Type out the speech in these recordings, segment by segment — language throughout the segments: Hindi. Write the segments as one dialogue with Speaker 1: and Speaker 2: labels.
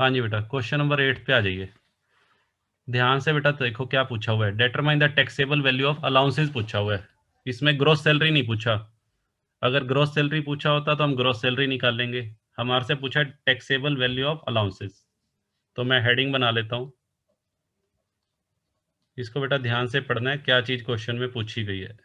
Speaker 1: हाँ जी बेटा, क्वेश्चन नंबर 8 पे आ जाइए। ध्यान से बेटा देखो क्या पूछा हुआ है। Determine the taxable value of allowances पूछा हुआ है। इसमें ग्रॉस सैलरी नहीं पूछा। अगर ग्रॉस सैलरी पूछा होता तो हम ग्रॉस सैलरी निकाल लेंगे। हमारे से पूछा टैक्सेबल वैल्यू ऑफ अलाउंसेस, तो मैं हेडिंग बना लेता हूँ। इसको बेटा ध्यान से पढ़ना है, क्या चीज क्वेश्चन में पूछी गई है।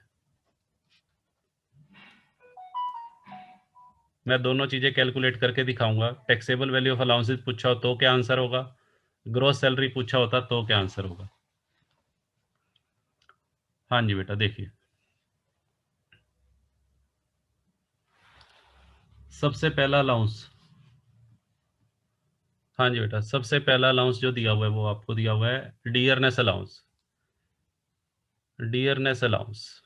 Speaker 1: मैं दोनों चीजें कैलकुलेट करके दिखाऊंगा। टैक्सेबल वैल्यू ऑफ अलाउंसेस पूछा हो तो क्या आंसर होगा, ग्रॉस सैलरी पूछा होता तो क्या आंसर होगा। हाँ जी बेटा देखिए, सबसे पहला अलाउंस। हाँ जी बेटा, सबसे पहला अलाउंस जो दिया हुआ है वो आपको दिया हुआ है डियरनेस अलाउंस। डियरनेस अलाउंस,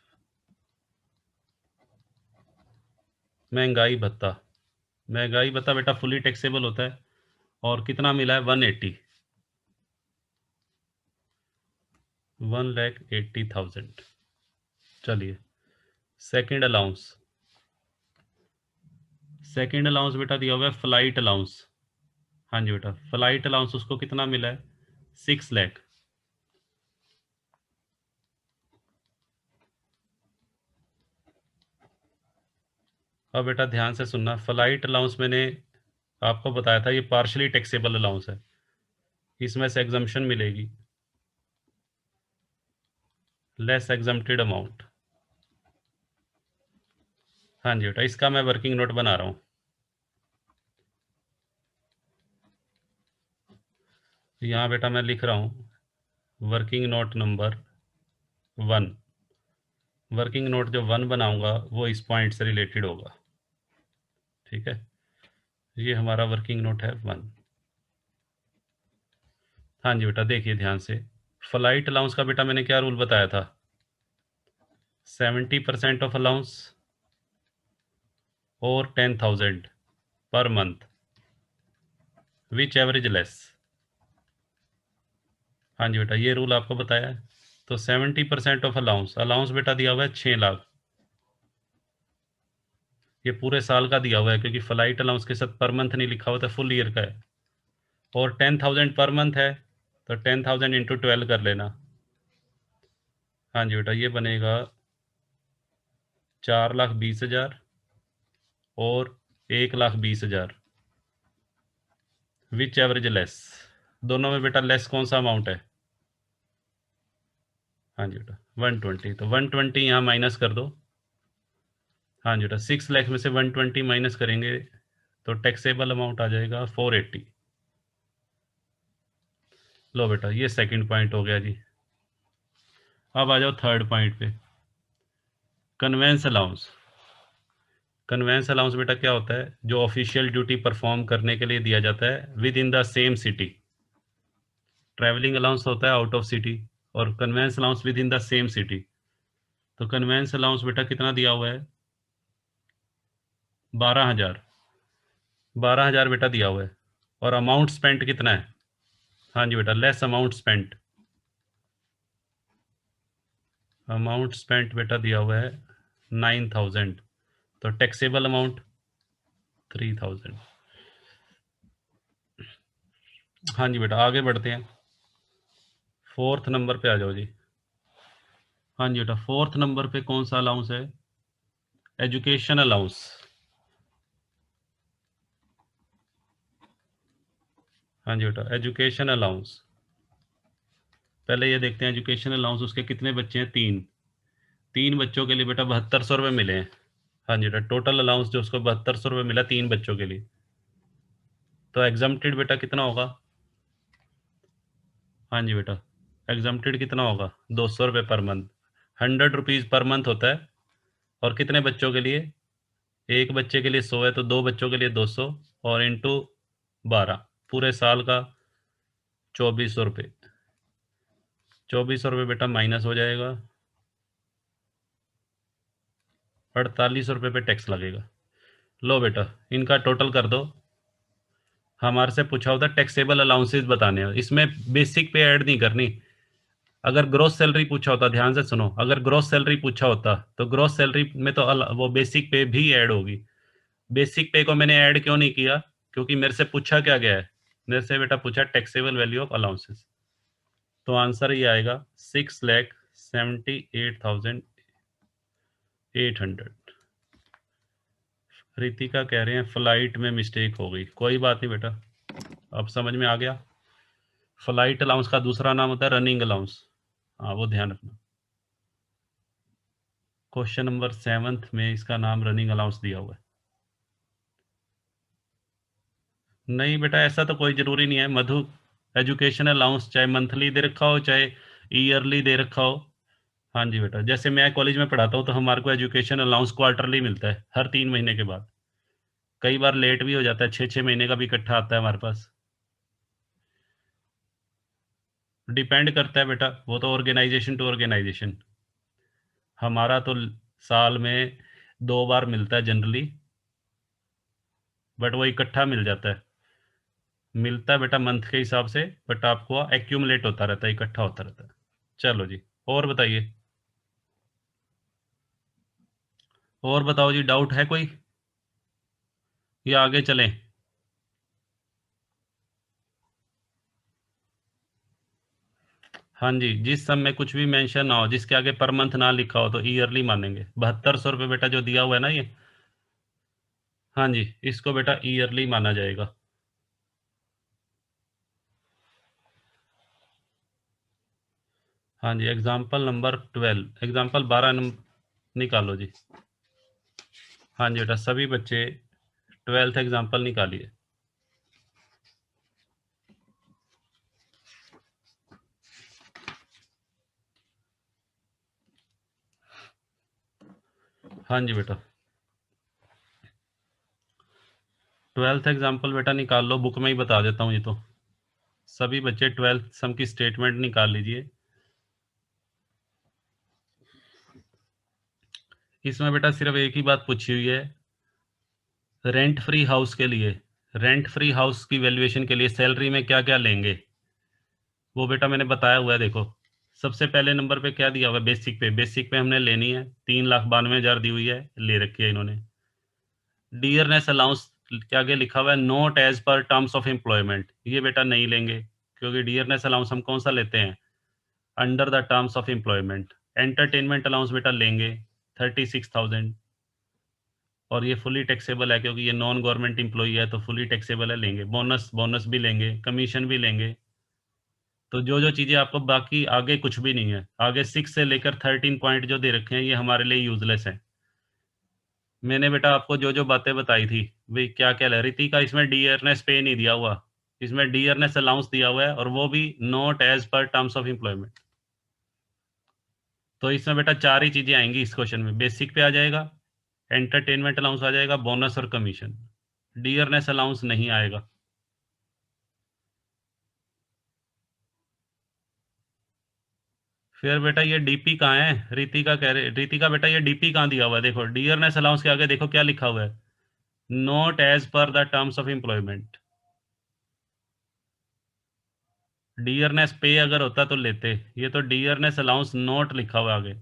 Speaker 1: महंगाई भत्ता। महंगाई भत्ता बेटा फुली टैक्सेबल होता है और कितना मिला है 180, 1,80,000। चलिए सेकंड अलाउंस। सेकंड अलाउंस बेटा दिया हुआ है फ्लाइट अलाउंस। हाँ जी बेटा, फ्लाइट अलाउंस उसको कितना मिला है 6 लाख। अब बेटा ध्यान से सुनना, फ्लाइट अलाउंस मैंने आपको बताया था ये पार्शली टैक्सेबल अलाउंस है, इसमें से एग्जम्पशन मिलेगी, लेस एग्जम्प्टेड अमाउंट। हाँ जी बेटा, इसका मैं वर्किंग नोट बना रहा हूँ। यहाँ बेटा मैं लिख रहा हूँ working note number 1। Working note जो 1 बनाऊंगा वो इस पॉइंट से रिलेटेड होगा, ठीक है। ये हमारा वर्किंग नोट है 1। हाँ जी बेटा देखिए ध्यान से, फ्लाइट अलाउंस का बेटा मैंने क्या रूल बताया था, 70% ऑफ अलाउंस और 10,000 पर मंथ, विच एवरेज लेस। हाँ जी बेटा ये रूल आपको बताया है। तो 70% ऑफ अलाउंस, अलाउंस बेटा दिया हुआ है 6 लाख, ये पूरे साल का दिया हुआ है क्योंकि फ्लाइट अलाउंस के साथ पर मंथ नहीं लिखा हुआ था, फुल ईयर का है। और 10,000 पर मंथ है तो 10,000 इंटू 12 कर लेना। हाँ जी बेटा ये बनेगा 4,20,000 और 1,20,000, विच एवरेज लेस। दोनों में बेटा लेस कौन सा अमाउंट है, हाँ जी बेटा 120, तो 120 यहाँ माइनस कर दो। हाँ जी बेटा 6 लाख में से 120 माइनस करेंगे तो टैक्सेबल अमाउंट आ जाएगा 480। लो बेटा ये सेकंड पॉइंट हो गया जी। अब आ जाओ थर्ड पॉइंट पे, कन्वेंस अलाउंस। कन्वेंस अलाउंस बेटा क्या होता है, जो ऑफिशियल ड्यूटी परफॉर्म करने के लिए दिया जाता है with in the same city. Travelling allowance होता है आउट ऑफ सिटी और convince allowance with in the same city. तो कन्वेंस अलाउंस बेटा कितना दिया हुआ है 12,000, 12,000 बेटा दिया हुआ है। और अमाउंट स्पेंट कितना है, हाँ जी बेटा less amount spent. Amount spent बेटा दिया हुआ है 9,000, तो टैक्सेबल अमाउंट 3,000। हाँ जी बेटा आगे बढ़ते हैं, फोर्थ नंबर पे आ जाओ जी। हाँ जी बेटा फोर्थ नंबर पे कौन सा अलाउंस है, एजुकेशन अलाउंस। हाँ जी बेटा एजुकेशन अलाउंस, पहले ये देखते हैं एजुकेशन अलाउंस उसके कितने बच्चे हैं, 3। 3 बच्चों के लिए बेटा 7200 रुपये मिले हैं। हाँ जी बेटा टोटल अलाउंस जो उसको 7200 रुपये मिला 3 बच्चों के लिए, तो एग्जम्प्टेड बेटा कितना होगा, हाँ जी बेटा एग्जम्प्टेड कितना होगा 200 रुपये per month. 100 rupees per month होता है। और कितने बच्चों के लिए, एक बच्चे के लिए 100 है तो 2 बच्चों के लिए 200 और इंटू 12, पूरे साल का 2,400 रुपये। 2,400 रुपये बेटा माइनस हो जाएगा, 4,800 रुपये पे टैक्स लगेगा। लो बेटा इनका टोटल कर दो। हमारे से पूछा होता टैक्सेबल अलाउंसेस बताने हैं, इसमें बेसिक पे ऐड नहीं करनी। अगर ग्रॉस सैलरी पूछा होता, ध्यान से सुनो, अगर ग्रॉस सैलरी पूछा होता तो ग्रॉस सैलरी में तो वो बेसिक पे भी ऐड होगी। बेसिक पे को मैंने ऐड क्यों नहीं किया, क्योंकि मेरे से पूछा क्या गया है, मेरे से बेटा पूछा टैक्सेबल वैल्यू ऑफ अलाउंसेस, तो आंसर ये आएगा 6,78,800। रितिका कह रहे हैं फ्लाइट में मिस्टेक हो गई, कोई बात नहीं बेटा, अब समझ में आ गया। फ्लाइट अलाउंस का दूसरा नाम होता है रनिंग अलाउंस, हाँ वो ध्यान रखना। क्वेश्चन नंबर 7 में इसका नाम रनिंग अलाउंस दिया हुआ है। नहीं बेटा ऐसा तो कोई ज़रूरी नहीं है मधु, एजुकेशन अलाउंस चाहे मंथली दे रखा हो चाहे ईयरली दे रखा हो। हाँ जी बेटा, जैसे मैं कॉलेज में पढ़ाता हूँ तो हमारे को एजुकेशन अलाउंस क्वार्टरली मिलता है, हर 3 महीने के बाद। कई बार लेट भी हो जाता है, 6-6 महीने का भी इकट्ठा आता है हमारे पास। डिपेंड करता है बेटा, वो तो ऑर्गेनाइजेशन टू ऑर्गेनाइजेशन। हमारा तो साल में 2 बार मिलता है जनरली, बट वो इकट्ठा मिल जाता है। मिलता है बेटा मंथ के हिसाब से, बट आपको एक्यूमुलेट होता रहता है, इकट्ठा होता रहता है। चलो जी, और बताइए, और बताओ जी, डाउट है कोई या आगे चलें? हाँ जी, जिस सम में कुछ भी मेंशन ना हो, जिसके आगे पर मंथ ना लिखा हो तो ईयरली मानेंगे। 7200 रुपये बेटा जो दिया हुआ है ना ये, हाँ जी, इसको बेटा ईयरली माना जाएगा। हाँ जी, एग्जाम्पल नंबर 12, एग्जाम्पल 12 निकालो जी। हाँ जी बेटा, सभी बच्चे 12th एग्जाम्पल निकालिए। हाँ जी बेटा, 12th एग्जाम्पल बेटा निकाल लो, बुक में ही बता देता हूँ ये तो। सभी बच्चे 12th सम की स्टेटमेंट निकाल लीजिए। इसमें बेटा सिर्फ एक ही बात पूछी हुई है, रेंट फ्री हाउस के लिए, रेंट फ्री हाउस की वैल्यूएशन के लिए सैलरी में क्या क्या लेंगे, वो बेटा मैंने बताया हुआ है। देखो सबसे पहले नंबर पे क्या दिया हुआ है, बेसिक पे, बेसिक पे हमने लेनी है 3,92,000 दी हुई है, ले रखी है इन्होंने। डियरनेस अलाउंस के आगे लिखा हुआ है not as per terms of employment, ये बेटा नहीं लेंगे, क्योंकि डियरनेस अलाउंस हम कौन सा लेते हैं, under the terms of employment. Entertainment allowance बेटा लेंगे 36,000, और ये फुली टैक्सेबल है क्योंकि ये नॉन गवर्नमेंट एम्प्लॉई है, तो फुली टैक्सेबल है, लेंगे। बोनस, बोनस भी लेंगे, कमीशन भी लेंगे। तो जो जो चीज़ें आपको बाकी आगे कुछ भी नहीं है, आगे 6 से लेकर 13 पॉइंट जो दे रखे हैं ये हमारे लिए यूजलेस है। मैंने बेटा आपको जो जो बातें बताई थी भाई, क्या क्या ले रही थी का, इसमें डियरनेस पे नहीं दिया हुआ, इसमें डियरनेस अलाउंस दिया हुआ है, और वो भी not as per terms of employment. तो इसमें बेटा 4 ही चीज़ें आएंगी इस क्वेश्चन में, बेसिक पे आ जाएगा, एंटरटेनमेंट अलाउंस आ जाएगा, बोनस और कमीशन। डियरनेस अलाउंस नहीं आएगा। फिर बेटा ये डीपी कहाँ है, रीतिका कह रहे, रीतिका बेटा ये डीपी कहाँ दिया हुआ है, देखो डियरनेस अलाउंस के आगे देखो क्या लिखा हुआ है, not as per the terms of employment. Dearness pay अगर होता तो लेते, ये तो डियरनेस अलाउंस नॉट लिखा हुआ है आगे।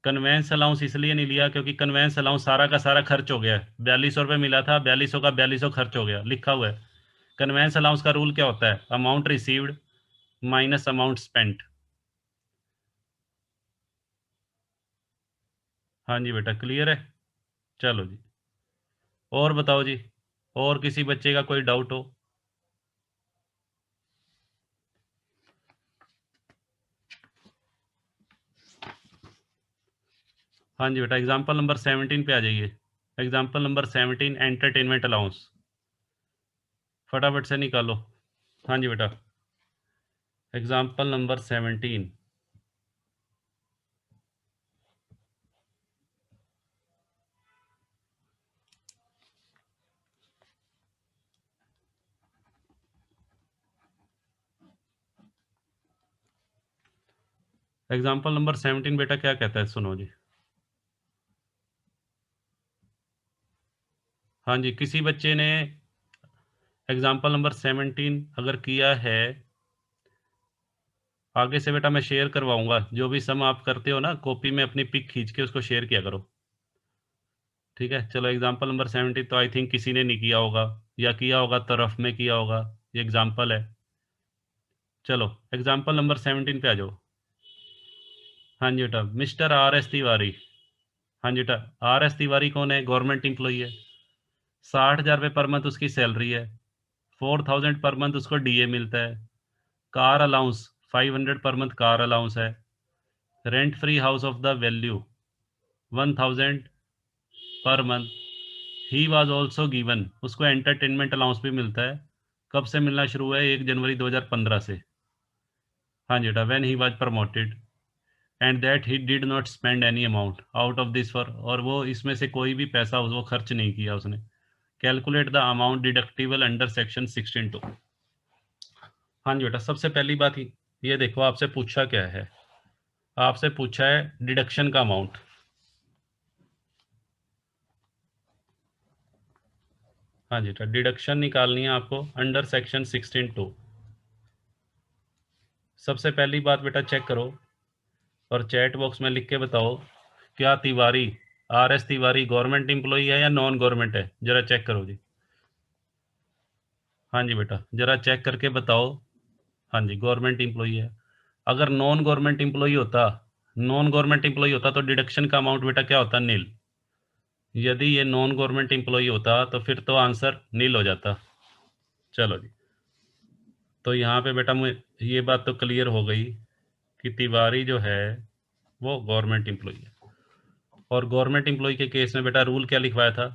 Speaker 1: कन्वेंस अलाउंस इसलिए नहीं लिया क्योंकि कन्वेंस अलाउंस सारा का सारा खर्च हो गया है, 4200 रुपये मिला था, 4200 का 4200 खर्च हो गया, लिखा हुआ है। कन्वेंस अलाउंस का रूल क्या होता है, amount received minus amount spent. हाँ जी बेटा, क्लियर है। चलो जी, और बताओ जी, और किसी बच्चे का कोई डाउट हो? हाँ जी बेटा, एग्जाम्पल नंबर 17 पे आ जाइए। एग्जाम्पल नंबर 17, एंटरटेनमेंट अलाउंस, फटाफट से निकालो। हाँ जी बेटा, एग्जाम्पल नंबर 17। एग्जाम्पल नंबर 17 बेटा क्या कहता है, सुनो जी। हाँ जी, किसी बच्चे ने एग्जाम्पल नंबर 17 अगर किया है, आगे से बेटा मैं शेयर करवाऊंगा, जो भी सम आप करते हो ना, कॉपी में अपनी पिक खींच के उसको शेयर किया करो। ठीक है, चलो एग्जाम्पल नंबर 17 तो आई थिंक किसी ने नहीं किया होगा, या किया होगा तो रफ में किया होगा, ये एग्जाम्पल है। चलो एग्जाम्पल नंबर 17 पे आ जाओ। हाँ जी बेटा, मिस्टर आर एस तिवारी। हाँ जी बेटा, आर एस तिवारी कौन है? गवर्नमेंट एम्प्लॉई है। 60,000 रुपये पर मंथ उसकी सैलरी है। 4,000 पर मंथ उसको डीए मिलता है। Car allowance 500 per month car allowance है। Rent free house of the value 1,000 per month. He was also given, उसको एंटरटेनमेंट अलाउंस भी मिलता है। कब से मिलना शुरू हुआ है? 1 जनवरी 2015 से। हाँ जी बेटा, when he was promoted and that he did not spend any amount out of this for, और वो इसमें से कोई भी पैसा वो खर्च नहीं किया उसने। Calculate the amount deductible under section 16(2). हाँ जी बेटा, सबसे पहली बात ये देखो, आपसे पूछा क्या है? आपसे पूछा है डिडक्शन का अमाउंट। हाँ जी बेटा, डिडक्शन निकालनी है आपको अंडर सेक्शन 16(2). सबसे पहली बात बेटा चेक करो और चैट बॉक्स में लिख के बताओ, क्या Tiwari, R S Tiwari government employee है या नॉन गवर्नमेंट है? जरा चेक करो जी। हाँ जी बेटा, जरा चेक करके बताओ। हाँ जी, गवर्नमेंट एम्प्लॉई है। अगर नॉन गवर्नमेंट एम्प्लॉई होता तो डिडक्शन का अमाउंट बेटा क्या होता? नील। यदि ये नॉन गवर्नमेंट एम्प्लॉई होता तो फिर तो आंसर नील हो जाता। चलो जी, तो यहाँ पे बेटा मुझे ये बात तो क्लियर हो गई कि तिवारी जो है वो गवर्नमेंट एम्प्लॉई है। और गवर्नमेंट एम्प्लॉई के केस में बेटा रूल क्या लिखवाया था?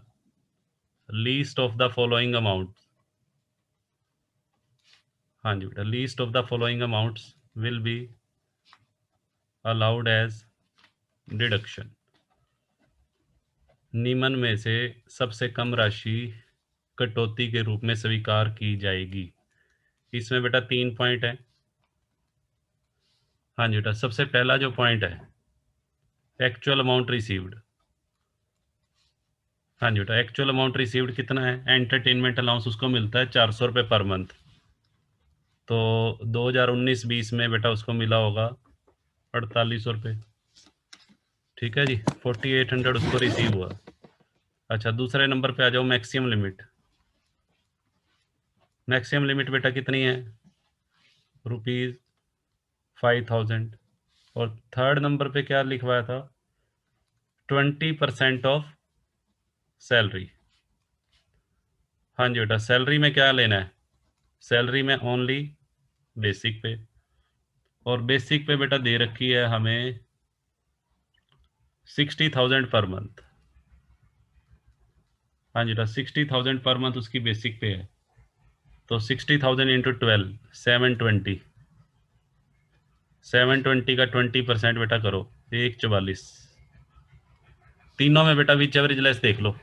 Speaker 1: Least of the following amount. हाँ जी बेटा, least of the following amounts will be allowed as deduction. निम्न में से सबसे कम राशि कटौती के रूप में स्वीकार की जाएगी। इसमें बेटा 3 पॉइंट है। हाँ जी बेटा, सबसे पहला जो पॉइंट है एक्चुअल अमाउंट रिसीव्ड। हाँ जी बेटा, एक्चुअल अमाउंट रिसीव्ड कितना है? एंटरटेनमेंट अलाउंस उसको मिलता है 400 रुपये पर मंथ। तो 2019-20 में बेटा उसको मिला होगा 4800 रुपये। ठीक है जी, 4800 उसको रिसीव हुआ। अच्छा, दूसरे नंबर पे आ जाओ, मैक्सिमम लिमिट। मैक्सिमम लिमिट बेटा कितनी है? ₹5000। और थर्ड नंबर पे क्या लिखवाया था? 20% ऑफ सैलरी। हाँ जी बेटा, सैलरी में क्या लेना है? सैलरी में ओनली बेसिक पे। और बेसिक पे बेटा दे रखी है हमें 60,000 पर मंथ। हाँ जी बेटा, 60,000 पर मंथ उसकी बेसिक पे है। तो 60,000 इंटू 12, 720। 720 का 20% बेटा करो, 144। तीनों में बेटा विच एवरेज लेस देख लो,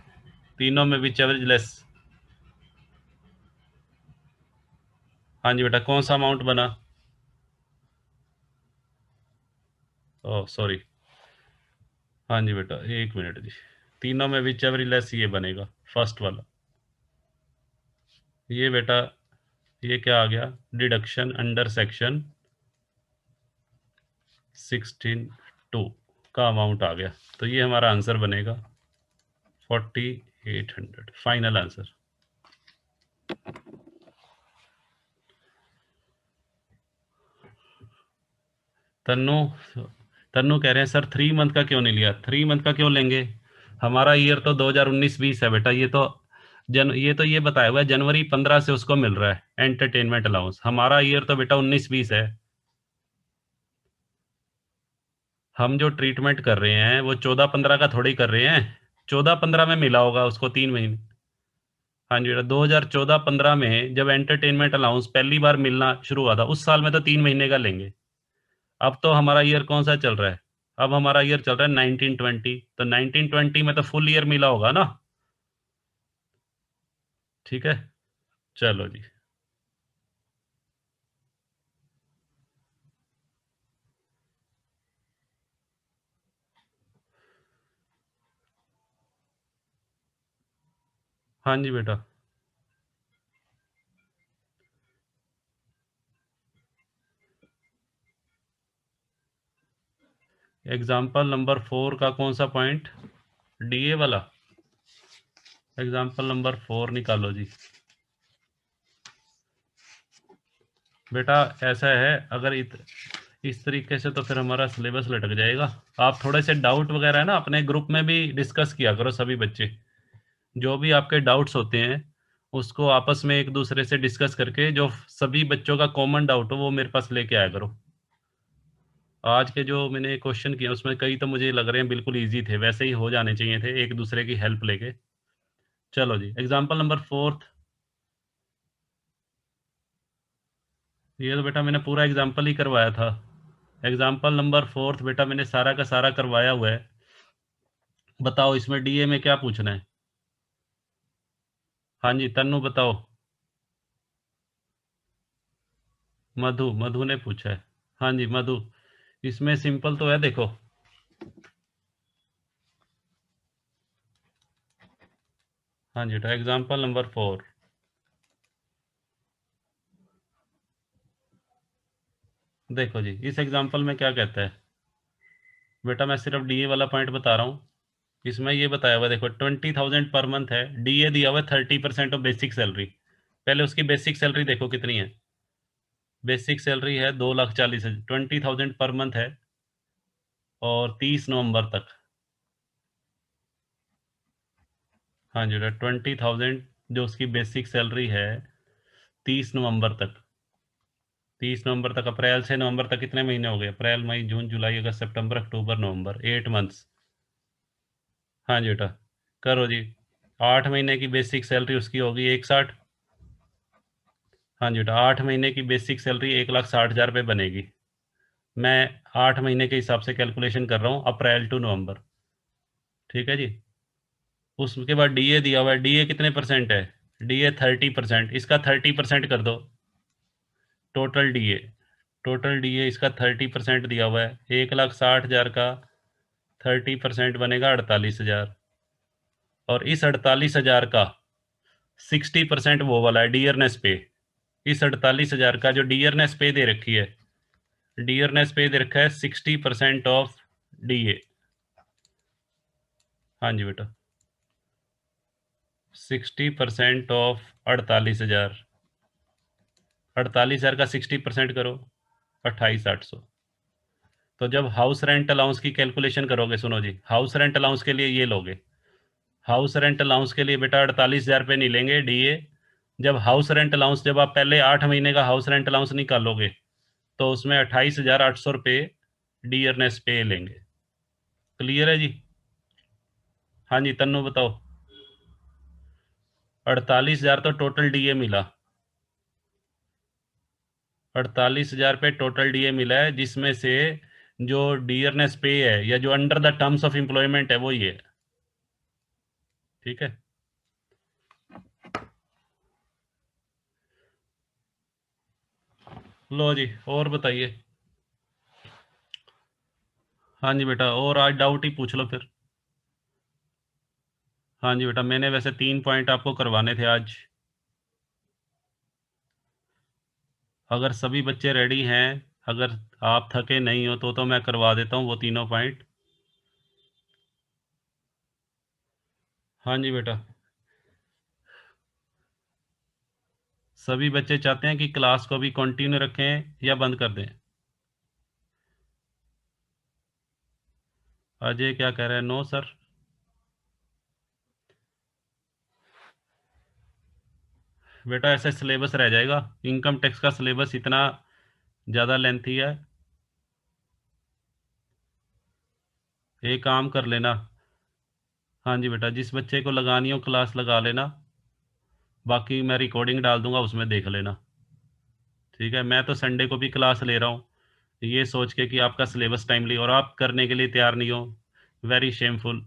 Speaker 1: तीनों में विच एवरेज लेस। हाँ जी बेटा, कौन सा अमाउंट बना? Oh sorry. हाँ जी बेटा, एक मिनट जी। तीनों में विच एवरेज लेस ये बनेगा, फर्स्ट वाला। ये बेटा, ये क्या आ गया? डिडक्शन अंडर सेक्शन 16(2) का अमाउंट आ गया। तो ये हमारा आंसर बनेगा 4800, फाइनल आंसर। तन्नू तन्नू कह रहे हैं सर 3 मंथ का क्यों नहीं लिया? 3 मंथ का क्यों लेंगे? हमारा ईयर तो 2019-20 है बेटा। ये बताया हुआ है जनवरी 15 से उसको मिल रहा है एंटरटेनमेंट अलाउंस। हमारा ईयर तो बेटा 19-20 है। हम जो ट्रीटमेंट कर रहे हैं वो 14-15 का थोड़ी कर रहे हैं। 14-15 में मिला होगा उसको 3 महीने। हाँ जी बेटा, 2014-15 में जब एंटरटेनमेंट अलाउंस पहली बार मिलना शुरू हुआ था उस साल में तो 3 महीने का लेंगे। अब तो हमारा ईयर कौन सा चल रहा है? अब हमारा ईयर चल रहा है 1920। तो 1920 में तो फुल ईयर मिला होगा ना। ठीक है, चलो जी। हाँ जी बेटा, एग्जाम्पल नंबर 4 का कौन सा पॉइंट? डीए वाला। एग्जाम्पल नंबर 4 निकालो जी। बेटा ऐसा है, अगर इस तरीके से तो फिर हमारा सिलेबस लटक जाएगा। आप थोड़े से डाउट वगैरह है ना अपने ग्रुप में भी डिस्कस किया करो, सभी बच्चे जो भी आपके डाउट्स होते हैं उसको आपस में एक दूसरे से डिस्कस करके जो सभी बच्चों का कॉमन डाउट हो वो मेरे पास लेके आया करो। आज के जो मैंने क्वेश्चन किए उसमें कई तो मुझे लग रहे हैं बिल्कुल इजी थे, वैसे ही हो जाने चाहिए थे एक दूसरे की हेल्प लेके। चलो जी, एग्जाम्पल नंबर 4। ये तो बेटा मैंने पूरा एग्जाम्पल ही करवाया था। एग्जाम्पल नंबर 4 बेटा मैंने सारा का सारा करवाया हुआ है। बताओ इसमें डीए में क्या पूछना है। हाँ जी तन्नू बताओ। मधु, मधु ने पूछा है। हाँ जी मधु, इसमें सिंपल तो है देखो। हाँ जी बेटा एग्जाम्पल नंबर 4। देखो जी इस एग्जाम्पल में क्या कहता है। बेटा मैं सिर्फ डीए वाला पॉइंट बता रहा हूँ। इसमें ये बताया हुआ देखो 20,000 पर मंथ है, डीए दिया हुआ है 30% ऑफ बेसिक सैलरी। पहले उसकी बेसिक सैलरी देखो कितनी है। बेसिक सैलरी है 2,40,000, 20,000 पर मंथ है और 30 नवंबर तक। हाँ जी बेटा 20,000 जो उसकी बेसिक सैलरी है 30 नवंबर तक। 30 नवंबर तक, अप्रैल से नवंबर तक कितने महीने हो गए? अप्रैल मई जून जुलाई अगस्त सितंबर अक्टूबर नवंबर, 8 मंथ्स। हाँ जी बेटा करो जी। 8 महीने की बेसिक सैलरी उसकी होगी 1,60। हाँ जी बेटा 8 महीने की बेसिक सैलरी 1,60,000 रुपये बनेगी। मैं 8 महीने के हिसाब से कैलकुलेशन कर रहा हूँ, अप्रैल टू नवंबर। ठीक है जी। उसके बाद डीए दिया हुआ है, डीए कितने परसेंट है? डीए 30%, इसका 30% कर दो। टोटल डीए, टोटल डीए इसका 30% दिया हुआ है, 1,60,000 का 30% बनेगा 48,000। और इस 48,000 का 60% वो वाला है डियरनेस पे। इस 48,000 का जो डियरनेस पे दे रखी है, डियरनेस पे दे रखा है 60% ऑफ डीए। हाँ जी बेटा 60% ऑफ 48,000। 48,000 का 60% करो, 28,800। तो जब हाउस रेंट अलाउंस की कैलकुलेशन करोगे, सुनो जी, हाउस रेंट अलाउंस के लिए ये लोगे। हाउस रेंट अलाउंस के लिए बेटा 48,000 रुपये नहीं लेंगे डीए। जब हाउस रेंट अलाउंस, जब आप पहले 8 महीने का हाउस रेंट अलाउंस निकालोगे तो उसमें 28,800 रुपये डियरनेस पे लेंगे। क्लियर है जी? हाँ जी तन्नू बताओ। 48,000 तो टोटल डीए मिला। 48,000 रुपये टोटल डीए मिला है, जिसमें से जो डियरनेस पे है या जो under the terms of employment है वो ये है। ठीक है। लो जी और बताइए। हाँ जी बेटा और आज डाउट ही पूछ लो फिर। हाँ जी बेटा मैंने वैसे 3 पॉइंट आपको करवाने थे आज। अगर सभी बच्चे रेडी हैं, अगर आप थके नहीं हो तो मैं करवा देता हूँ वो तीनों पॉइंट। हाँ जी बेटा सभी बच्चे चाहते हैं कि क्लास को भी कंटिन्यू रखें या बंद कर दें? अजय क्या कह रहा है? No sir. बेटा ऐसे सिलेबस रह जाएगा, इनकम टैक्स का सिलेबस इतना ज़्यादा लेंथी है। एक काम कर लेना। हाँ जी बेटा जिस बच्चे को लगानी हो क्लास लगा लेना, बाकी मैं रिकॉर्डिंग डाल दूंगा उसमें देख लेना। ठीक है, मैं तो संडे को भी क्लास ले रहा हूँ ये सोच के कि आपका सिलेबस टाइमली, और आप करने के लिए तैयार नहीं हो। Very shameful.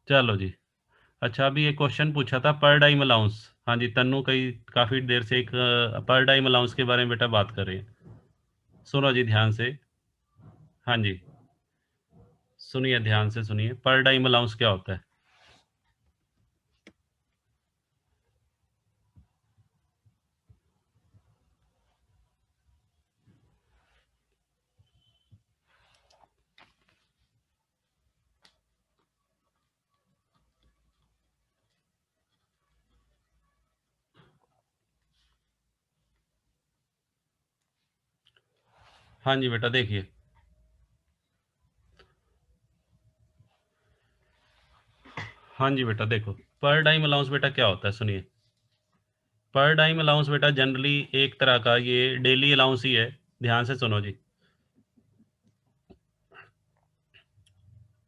Speaker 1: चलो जी। अच्छा अभी एक क्वेश्चन पूछा था पर टाइम अलाउंस। हाँ जी तन्नू कई काफ़ी देर से एक पर टाइम अलाउंस के बारे में बेटा बात कर रहे हैं। सुनो जी ध्यान से। हाँ जी सुनिए, ध्यान से सुनिए, पर टाइम अलाउंस क्या होता है। हाँ जी बेटा देखिए, हाँ जी बेटा देखो, पर टाइम अलाउंस बेटा क्या होता है सुनिए। पर टाइम अलाउंस बेटा जनरली एक तरह का ये डेली अलाउंस ही है। ध्यान से सुनो जी।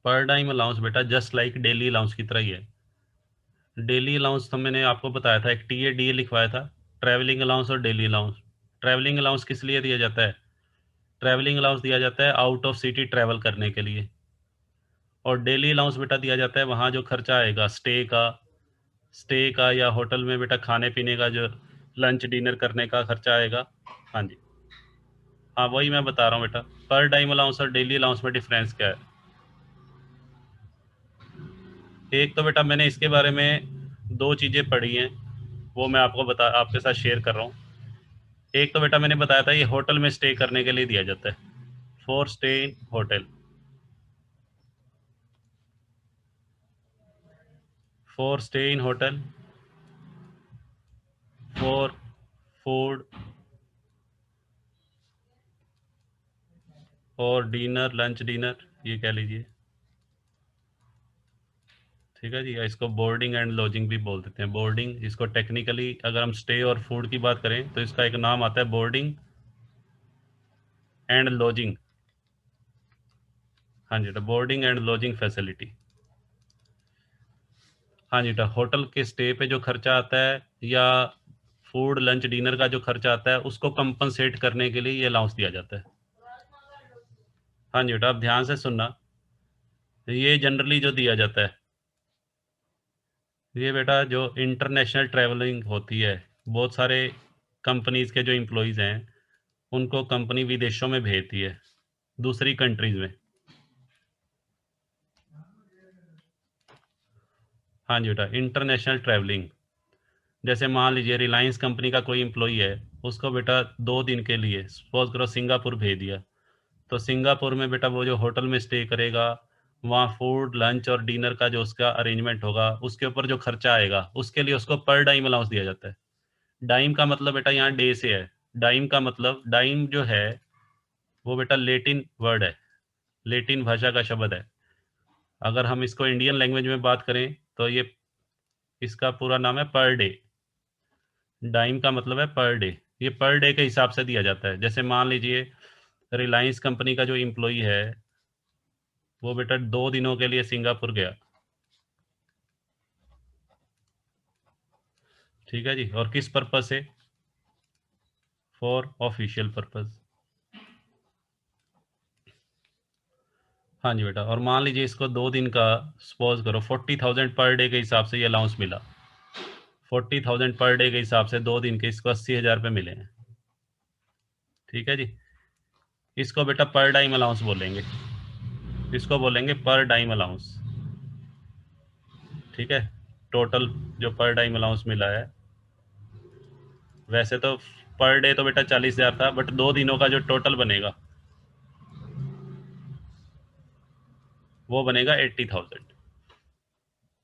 Speaker 1: पर टाइम अलाउंस बेटा जस्ट लाइक डेली अलाउंस की तरह ही है। डेली अलाउंस तो मैंने आपको बताया था, एक टीए डीए लिखवाया था, ट्रैवलिंग अलाउंस और डेली अलाउंस। ट्रैवलिंग अलाउंस किस लिए दिया जाता है? ट्रैवलिंग अलाउंस दिया जाता है आउट ऑफ सिटी ट्रैवल करने के लिए। और डेली अलाउंस बेटा दिया जाता है वहाँ जो खर्चा आएगा स्टे का या होटल में बेटा खाने पीने का, जो लंच डिनर करने का खर्चा आएगा। हाँ जी, हाँ वही मैं बता रहा हूँ बेटा। पर टाइम अलाउंस और डेली अलाउंस में डिफरेंस क्या है? एक तो बेटा मैंने इसके बारे में दो चीज़ें पढ़ी हैं, वो मैं आपके साथ शेयर कर रहा हूँ। एक तो बेटा मैंने बताया था ये होटल में स्टे करने के लिए दिया जाता है, for stay in hotel, for stay in hotel, for food और डिनर, लंच डिनर ये कह लीजिए। ठीक है जी, या इसको बोर्डिंग एंड लॉजिंग भी बोल देते हैं। बोर्डिंग, इसको टेक्निकली अगर हम स्टे और फूड की बात करें तो इसका एक नाम आता है बोर्डिंग एंड लॉजिंग। हाँ जी, तो बोर्डिंग एंड लॉजिंग फैसिलिटी। हाँ जी, तो होटल के स्टे पे जो खर्चा आता है या फूड लंच डिनर का जो खर्चा आता है उसको कंपनसेट करने के लिए ये अलाउंस दिया जाता है। हाँ जी बेटा, आप ध्यान से सुनना। ये जनरली जो दिया जाता है, ये बेटा जो इंटरनेशनल ट्रैवलिंग होती है, बहुत सारे कंपनीज के जो एम्प्लॉयज़ हैं उनको कंपनी विदेशों में भेजती है, दूसरी कंट्रीज में। हाँ जी बेटा, इंटरनेशनल ट्रैवलिंग। जैसे मान लीजिए रिलायंस कंपनी का कोई एम्प्लॉई है, उसको बेटा 2 दिन के लिए सपोज करो सिंगापुर भेज दिया, तो सिंगापुर में बेटा वो जो होटल में स्टे करेगा, वहाँ फूड लंच और डिनर का जो उसका अरेंजमेंट होगा, उसके ऊपर जो खर्चा आएगा उसके लिए उसको पर डाइम अलाउंस दिया जाता है। डाइम का मतलब बेटा यहाँ डे से है। डाइम का मतलब, डाइम जो है वो बेटा लेटिन वर्ड है, लेटिन भाषा का शब्द है। अगर हम इसको इंडियन लैंग्वेज में बात करें तो ये, इसका पूरा नाम है पर डे। डाइम का मतलब है पर डे। ये पर डे के हिसाब से दिया जाता है। जैसे मान लीजिए रिलायंस कंपनी का जो एम्प्लॉई है वो बेटा 2 दिनों के लिए सिंगापुर गया, ठीक है जी, और किस पर्पज से? For official purpose. हाँ जी बेटा, और मान लीजिए इसको 2 दिन का सपोज करो 40,000 पर डे के हिसाब से ये अलाउंस मिला। 40,000 पर डे के हिसाब से 2 दिन के इसको 80,000 रुपये मिले हैं। ठीक है जी, इसको बेटा पर टाइम अलाउंस बोलेंगे, इसको बोलेंगे पर टाइम अलाउंस। ठीक है, टोटल जो पर टाइम अलाउंस मिला है, वैसे तो पर डे तो बेटा 40,000 था, बट 2 दिनों का जो टोटल बनेगा वो बनेगा 80,000।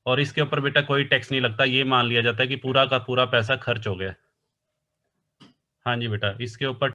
Speaker 1: और इसके ऊपर बेटा कोई टैक्स नहीं लगता, ये मान लिया जाता है कि पूरा का पूरा पैसा खर्च हो गया। हाँ जी बेटा, इसके ऊपर